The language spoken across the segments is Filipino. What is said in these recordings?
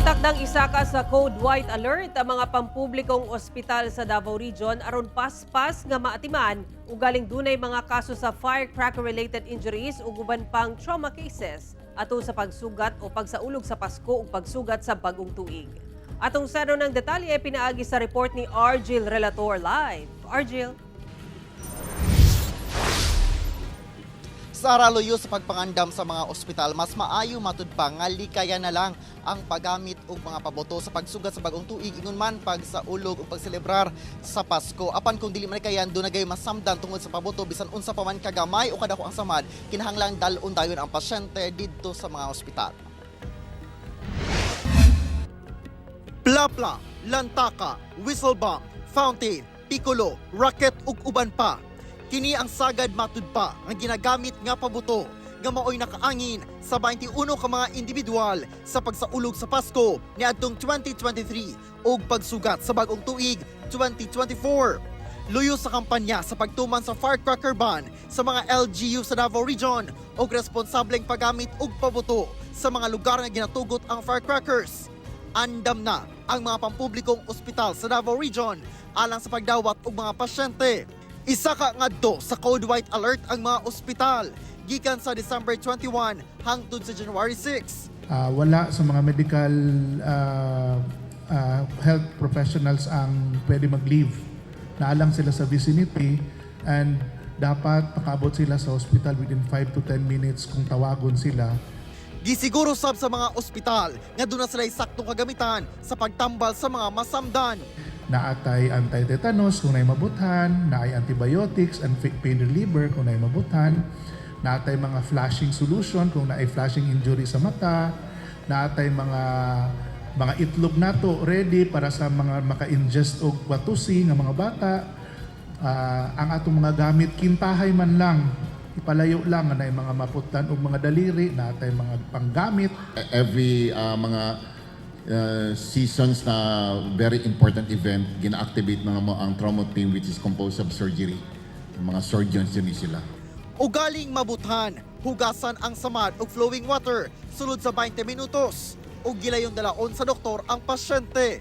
Natakdang isaka sa Code White Alert ang mga pampublikong ospital sa Davao Region aron paspas nga maatiman ug galing dunay mga kaso sa firecracker-related injuries ug uban pang trauma cases ato sa pagsugat o pagsaulog sa Pasko ug pagsugat sa bagong tuig. Atong saro ng detalye pinaagi sa report ni Argil Relator live. Argil. Sa araluyo sa pagpangandam sa mga ospital, mas maayo matud pa nga likaya na lang ang paggamit og mga paboto sa pagsugat sa bagong tuig ingon man pag sa ulog ug pagselebrar sa Pasko. Apan kung dili man kayan do nagay masamdan tungod sa paboto bisan unsa pa man kagamay o kadako ang samad, kinahanglang dalon dayon ang pasyente didto sa mga ospital. Plapla, lantaka, whistle bomb, fountain, piccolo, rocket ug uban pa. Kini ang sagad matud pa ang ginagamit nga pabuto nga maoy nakaangin sa 21 ka mga individual sa pagsaulog sa Pasko niadtong 2023 ug pagsugat sa bagong tuig 2024. Luyo sa kampanya sa pagtuman sa firecracker ban sa mga LGU sa Davao Region ug responsableng paggamit og pabuto sa mga lugar nga ginatugot ang firecrackers. Andam na ang mga pampublikong ospital sa Davao Region alang sa pagdawat og mga pasyente. Isa ka ngadto sa Code White Alert ang mga ospital gikan sa December 21 hangtod sa January 6. Wala sa mga medical health professionals ang pwede mag-leave. Naalang sila sa vicinity and dapat makaabot sila sa hospital within 5 to 10 minutes kung tawagon sila. Gisiguro sab sa mga ospital nga doon na sila saktong kagamitan sa pagtambal sa mga masamdan. Naatay anti-tetanus kung naay mabuthan, naay antibiotics and pain reliever kung naay mabuthan, naatay mga flashing solution kung naay flashing injury sa mata, naatay mga itlog nato ready para sa mga maka-ingest og watusi nga mga bata. Ang atong mga gamit kintahay man lang, ipalayo lang na mga maputan ug mga daliri, naatay mga panggamit. Every mga seasons na very important event, gina-activate na mo ang trauma team which is composed of surgery. Mga surgeons din sila. Ugaling mabuthan, hugasan ang samad og flowing water sulod sa 20 minutos ug gilayon dalaon sa doktor ang pasyente.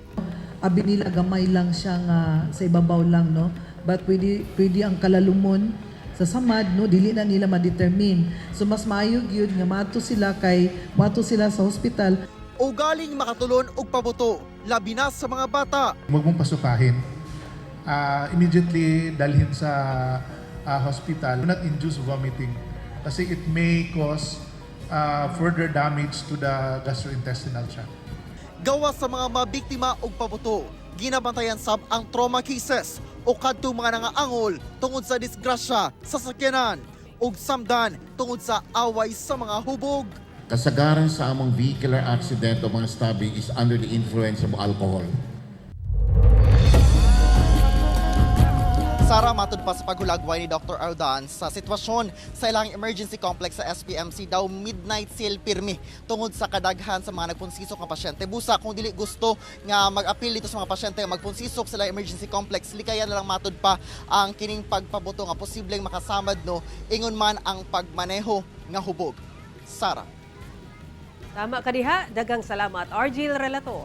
Abi nila gamay lang siya nga sa ibabaw lang, no? But pwede ang kalalumon sa samad, no? Dili na nila ma-determine. So mas maayo gyud nga mato sila sa hospital. O galing makatulon og pabuto, labi na sa mga bata. Huwag mong pasukahin. Immediately dalhin sa hospital. Do not induce vomiting kasi it may cause further damage to the gastrointestinal tract. Gawa sa mga mabiktima og pabuto, ginabantayan sab ang trauma cases o kadtong mga nangaangol tungod sa disgrasya sa sakyanan ug samdan tungod sa away sa mga hubog. Kasagaran sa among vehicular accident o mga stabbing is under the influence of alcohol. Sara, matud pa sa paghulagway ni Dr. Ardan sa sitwasyon sa ilang emergency complex sa SPMC daw midnight sale pirmi tungod sa kadaghan sa mga nagpunsisok nga pasyente. Busa kung dili gusto nga mag-appeal dito sa mga pasyente nga magpunsisok sa ilang emergency complex, likaya na lang matud pa ang kining pagpabuto nga posibleng makasamad no ingon man ang pagmaneho nga hubog. Sara. Tama ka diha, dagang salamat Argil Relator.